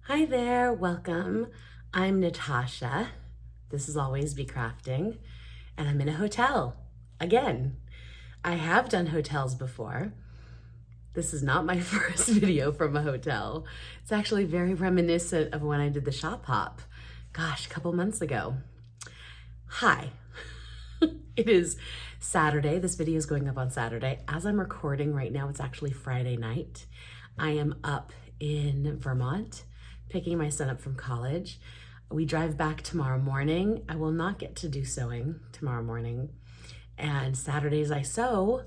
Hi there, welcome. I'm Natasha. This is Always Be Crafting, and I'm in a hotel again. I have done hotels before. This is not my first video from a hotel. It's actually very reminiscent of when I did the shop hop, gosh, a couple months ago. Hi. It is Saturday. This video is going up on Saturday. As I'm recording right now, it's actually Friday night. I am up in Vermont, picking my son up from college. We drive back tomorrow morning. I will not get to do sewing tomorrow morning. And Saturdays I sew,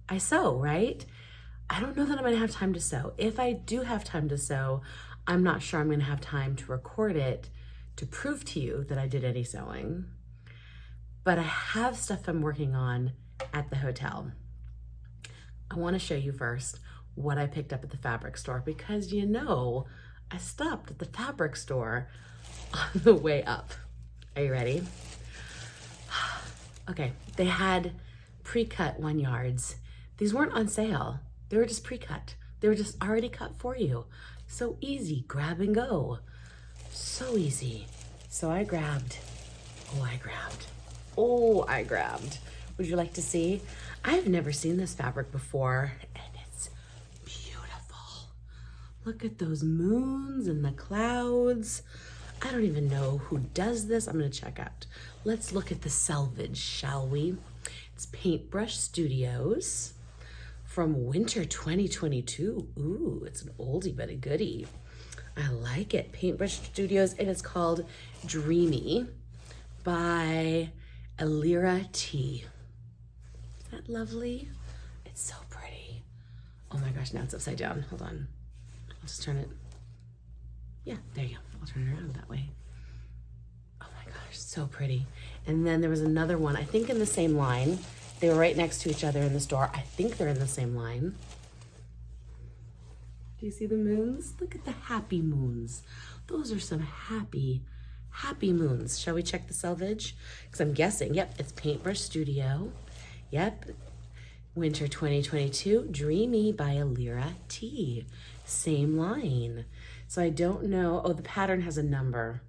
right? I don't know that I'm gonna have time to sew. If I do have time to sew, I'm not sure I'm gonna have time to record it to prove to you that I did any sewing. But I have stuff I'm working on at the hotel. I wanna show you first what I picked up at the fabric store because I stopped at the fabric store on the way up. Are you ready? Okay, they had pre-cut 1 yards. These weren't on sale. They were just pre-cut. They were just already cut for you. So easy, grab and go. So easy. So I grabbed. Would you like to see? I've never seen this fabric before, and it's beautiful. Look at those moons and the clouds. I don't even know who does this. I'm gonna check out. Let's look at the selvage, shall we? It's Paintbrush Studios from winter 2022. Ooh, it's an oldie but a goodie. I like it. Paintbrush Studios, and it's called Dreamy by Elira T. Isn't that lovely? It's so pretty. Oh my gosh, now it's upside down. Hold on. I'll just turn it. Yeah, there you go. I'll turn it around that way. Oh my gosh, so pretty. And then there was another one, I think in the same line. They were right next to each other in the store. I think they're in the same line. Do you see the moons? Look at the happy moons. Those are some happy moons. Shall we check the selvage? Because I'm guessing, yep, it's Paintbrush Studio. Yep, winter 2022, Dreamy by Elira T. Same line. So I don't know, oh, the pattern has a number.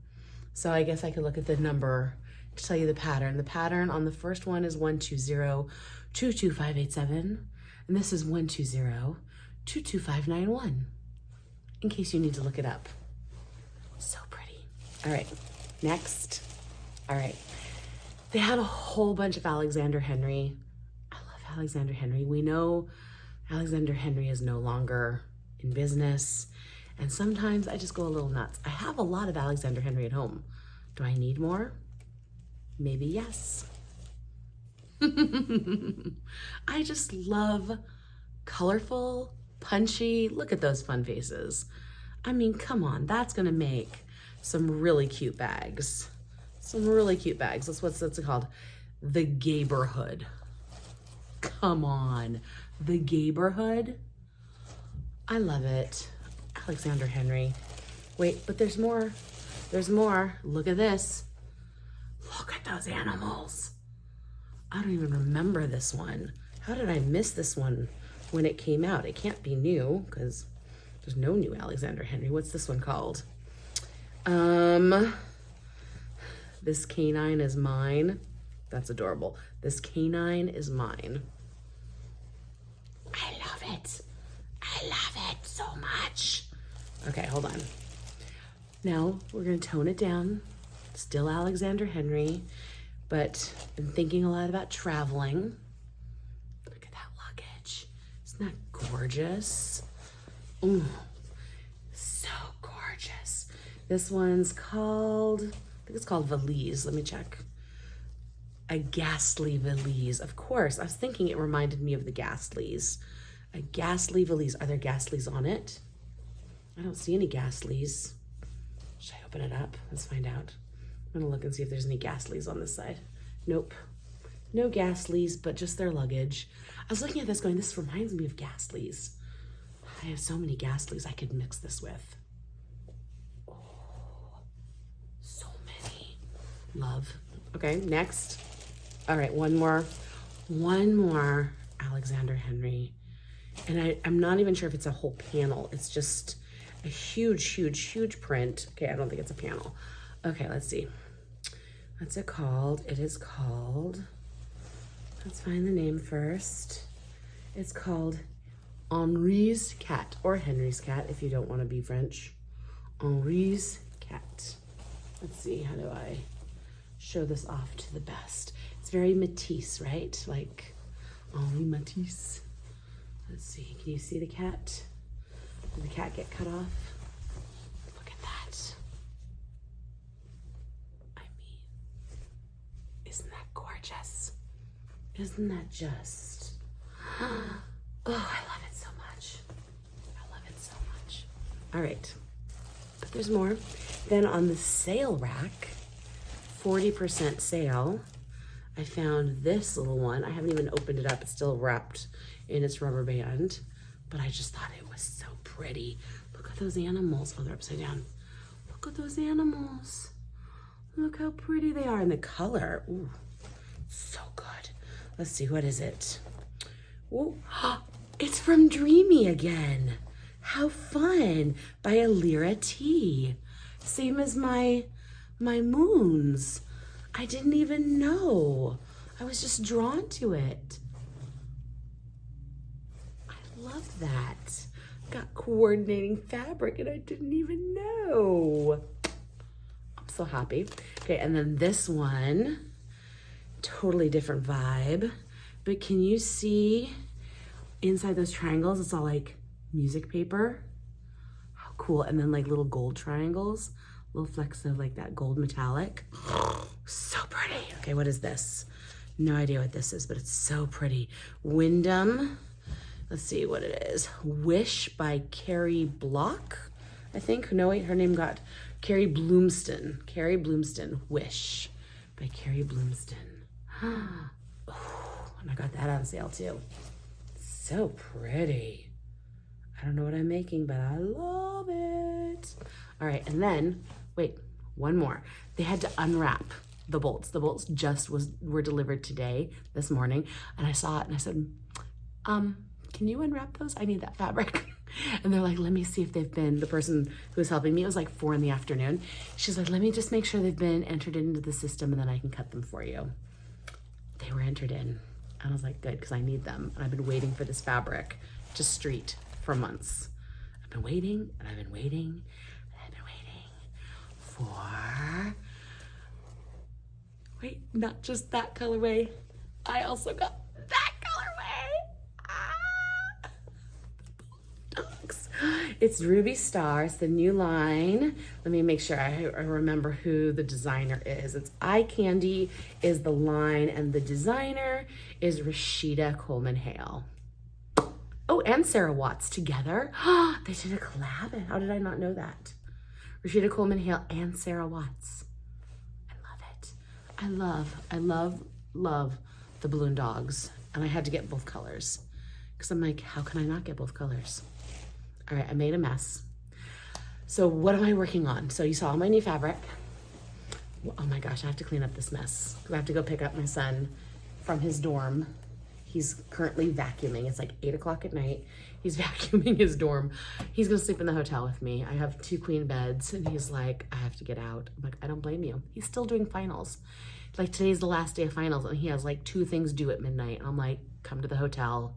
So I guess I could look at the number to tell you the pattern. The pattern on the first one is 120-22587, and this is 120-22591, in case you need to look it up. So pretty. All right, next. All right, they had a whole bunch of Alexander Henry. I love Alexander Henry. We know Alexander Henry is no longer in business, and sometimes I just go a little nuts. I have a lot of Alexander Henry at home. Do I need more? Maybe yes. I just love colorful, punchy. Look at those fun faces. I mean, come on, that's gonna make some really cute bags. Some really cute bags. That's called. The Gayborhood. Come on, the Gayborhood. I love it. Alexander Henry. Wait, but there's more. There's more. Look at this. Look at those animals. I don't even remember this one. How did I miss this one when it came out? It can't be new because there's no new Alexander Henry. What's this one called? This canine is mine. That's adorable. This canine is mine. I love it. I love it so much. Okay, hold on. Now we're gonna tone it down. Still Alexander Henry, but been thinking a lot about traveling. Look at that luggage. Isn't that gorgeous? Ooh, so gorgeous. This one's called, I think it's called Valise. Let me check. A ghastly valise. Of course, I was thinking it reminded me of the Ghastlies. A ghastly valise. Are there Ghastlies on it? I don't see any Ghastlies. Should I open it up? Let's find out. I'm gonna look and see if there's any Ghastlies on this side. Nope. No Ghastlies, but just their luggage. I was looking at this going, this reminds me of Ghastlies. I have so many Ghastlies I could mix this with. Oh, so many. Love. Okay, next. All right, one more Alexander Henry. And I'm not even sure if it's a whole panel. It's just a huge, huge, huge print. Okay, I don't think it's a panel. Okay, let's see. What's it called? It is called, let's find the name first. It's called Henri's Cat, or Henry's Cat if you don't want to be French. Henri's Cat. Let's see, how do I show this off to the best? It's very Matisse, right? Like Henri Matisse. Let's see, can you see the cat? Did the cat get cut off? Look at that. I mean, isn't that gorgeous? Isn't that just? Oh, I love it so much. I love it so much. All right, but there's more. Then on the sale rack, 40% sale, I found this little one. I haven't even opened it up. It's still wrapped in its rubber band, but I just thought it was so pretty. Look at those animals. Oh, they're upside down. Look at those animals. Look how pretty they are. And the color, ooh, so good. Let's see, what is it? Ooh, it's from Dreamy again. How fun, by Alira T. Same as my moons. I didn't even know. I was just drawn to it. I love that. Got coordinating fabric and I didn't even know. I'm so happy. Okay, and then this one, totally different vibe. But can you see inside those triangles? It's all like music paper. How cool. And then like little gold triangles, little flecks of like that gold metallic. So pretty. Okay, what is this? No idea what this is, but it's so pretty. Wyndham. Let's see what it is. Wish by Carrie Block, I think. No, wait, her name got Carrie Bloomston. Carrie Bloomston. Wish by Carrie Bloomston. Oh, and I got that on sale too. So pretty. I don't know what I'm making, but I love it. All right, and then, wait, one more. They had to unwrap the bolts. The bolts just were delivered today, this morning, and I saw it and I said, can you unwrap those? I need that fabric. And they're like, let me see if they've been, the person who was helping me, it was like 4 in the afternoon. She's like, let me just make sure they've been entered into the system and then I can cut them for you. They were entered in. And I was like, good, because I need them. And I've been waiting for this fabric to street for months. I've been waiting and I've been waiting and I've been waiting for, wait, not just that colorway. I also got that colorway. Dogs. It's Ruby Star. It's the new line. Let me make sure I remember who the designer is. It's Eye Candy is the line, and the designer is Rashida Coleman Hale. Oh, and Sarah Watts together. They did a collab. How did I not know that? Rashida Coleman Hale and Sarah Watts. I love it. I love the balloon dogs. And I had to get both colors because I'm like, how can I not get both colors? All right, I made a mess. So what am I working on? So you saw my new fabric. Oh my gosh, I have to clean up this mess. I have to go pick up my son from his dorm. He's currently vacuuming. It's like 8 o'clock at night. He's vacuuming his dorm. He's gonna sleep in the hotel with me. I have 2 queen beds and he's like, I have to get out. I'm like, I don't blame you. He's still doing finals. Like today's the last day of finals and he has like 2 things due at midnight. And I'm like, come to the hotel.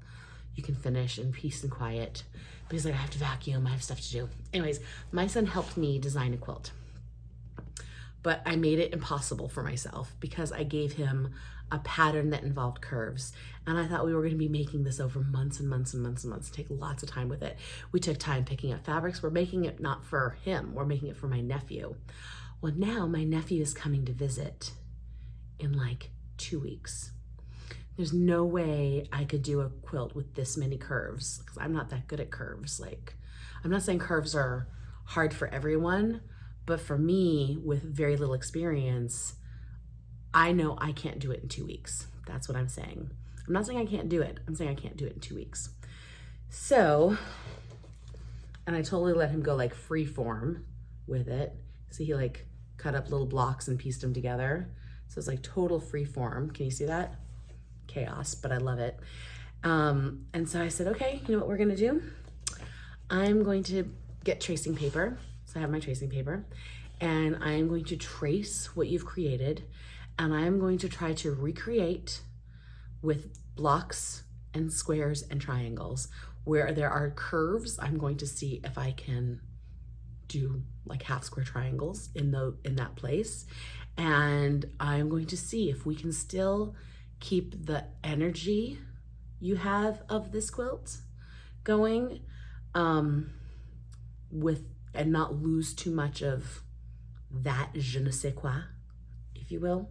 You can finish in peace and quiet. But he's like, I have to vacuum. I have stuff to do. Anyways, my son helped me design a quilt. But I made it impossible for myself because I gave him a pattern that involved curves. And I thought we were gonna be making this over months and months and months and months, take lots of time with it. We took time picking up fabrics. We're making it not for him, we're making it for my nephew. Well, now my nephew is coming to visit in like 2 weeks. There's no way I could do a quilt with this many curves because I'm not that good at curves. Like, I'm not saying curves are hard for everyone, but for me, with very little experience, I know I can't do it in 2 weeks. That's what I'm saying. I'm not saying I can't do it. I'm saying I can't do it in 2 weeks. So, and I totally let him go like free form with it. So he like cut up little blocks and pieced them together. So it's like total free form. Can you see that? Chaos, but I love it. And so I said, okay, you know what we're gonna do? I'm going to get tracing paper. So I have my tracing paper, and I am going to trace what you've created, and I am going to try to recreate with blocks and squares and triangles. Where there are curves, I'm going to see if I can do like half square triangles in that place. And I'm going to see if we can still keep the energy you have of this quilt going, and not lose too much of that je ne sais quoi, if you will.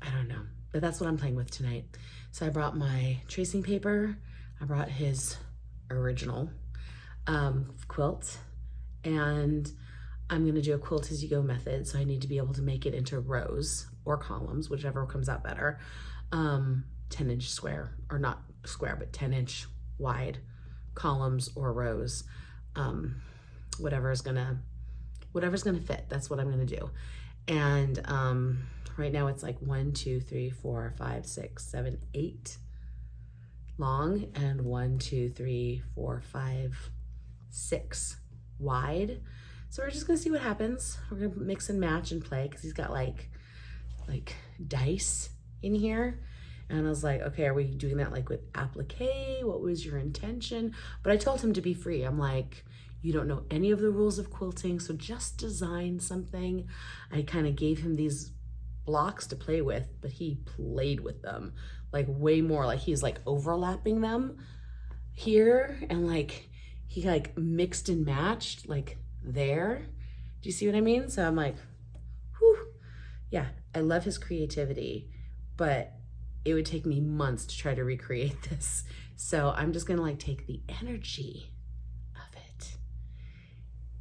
I don't know, but that's what I'm playing with tonight. So I brought my tracing paper, I brought his original quilt, and I'm gonna do a quilt as you go method. So I need to be able to make it into rows or columns, whichever comes out better. 10-inch square, or not square, but 10-inch wide columns or rows. Whatever's gonna fit, that's what I'm gonna do. And right now it's like 1, 2, 3, 4, 5, 6, 7, 8 long, and 1, 2, 3, 4, 5, 6 wide. So we're just gonna see what happens. We're gonna mix and match and play, because he's got like dice in here. And I was like, okay, are we doing that like with applique? What was your intention? But I told him to be free. I'm like, you don't know any of the rules of quilting, so just design something. I kind of gave him these blocks to play with, but he played with them like way more. Like he's like overlapping them here, and like he like mixed and matched like there. Do you see what I mean? So I'm like, whew. Yeah, I love his creativity, but it would take me months to try to recreate this. So I'm just gonna like take the energy of it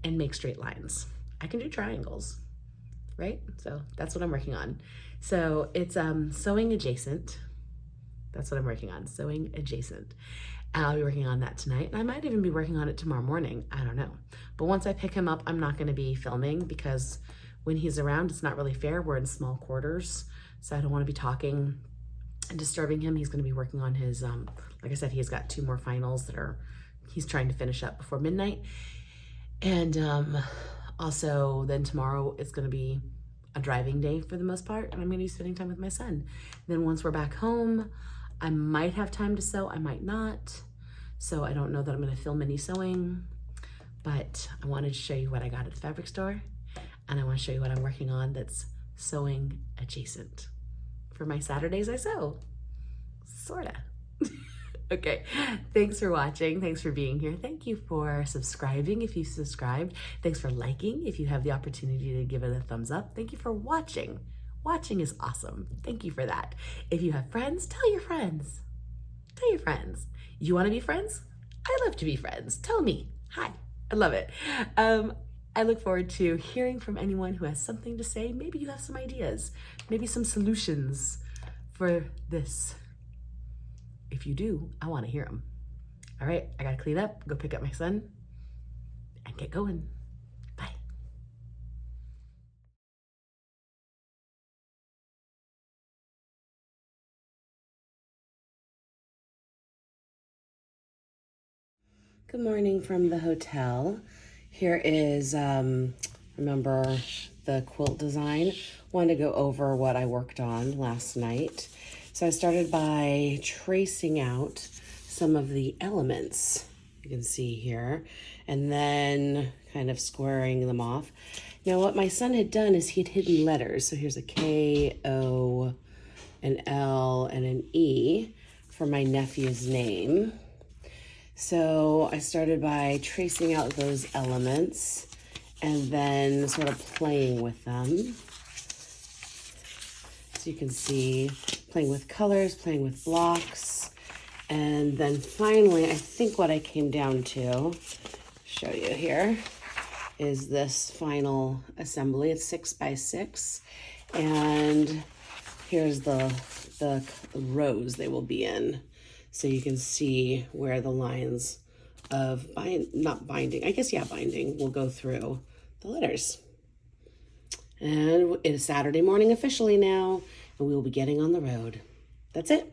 and make straight lines. I can do triangles, right? So that's what I'm working on. So it's sewing adjacent. That's what I'm working on, sewing adjacent. And I'll be working on that tonight. And I might even be working on it tomorrow morning, I don't know. But once I pick him up, I'm not gonna be filming, because when he's around, it's not really fair. We're in small quarters, so I don't wanna be talking and disturbing him. He's gonna be working on his, like I said, he's got 2 more finals that he's trying to finish up before midnight. And also then tomorrow it's gonna be a driving day for the most part, and I'm gonna be spending time with my son. And then once we're back home, I might have time to sew, I might not. So I don't know that I'm gonna film any sewing, but I wanted to show you what I got at the fabric store, and I wanna show you what I'm working on that's sewing adjacent. For my Saturdays I sew, sorta. Okay, thanks for watching. Thanks for being here. Thank you for subscribing if you subscribed. Thanks for liking if you have the opportunity to give it a thumbs up. Thank you for watching. Watching is awesome. Thank you for that. If you have friends, tell your friends. Tell your friends. You wanna be friends? I love to be friends. Tell me, hi, I love it. I look forward to hearing from anyone who has something to say. Maybe you have some ideas, maybe some solutions for this. If you do, I want to hear them. All right, I gotta clean up, go pick up my son, and get going. Bye. Good morning from the hotel. Here is, remember the quilt design? Wanted to go over what I worked on last night. So I started by tracing out some of the elements you can see here, and then kind of squaring them off. Now what my son had done is he had hidden letters. So here's a K, O, an L, and an E for my nephew's name. So I started by tracing out those elements and then sort of playing with them. So you can see, playing with colors, playing with blocks. And then finally, I think what I came down to, show you here, is this final assembly. It's 6 by 6. And here's the rows they will be in. So you can see where the lines of binding will go through the letters. And it is Saturday morning officially now, and we will be getting on the road. That's it.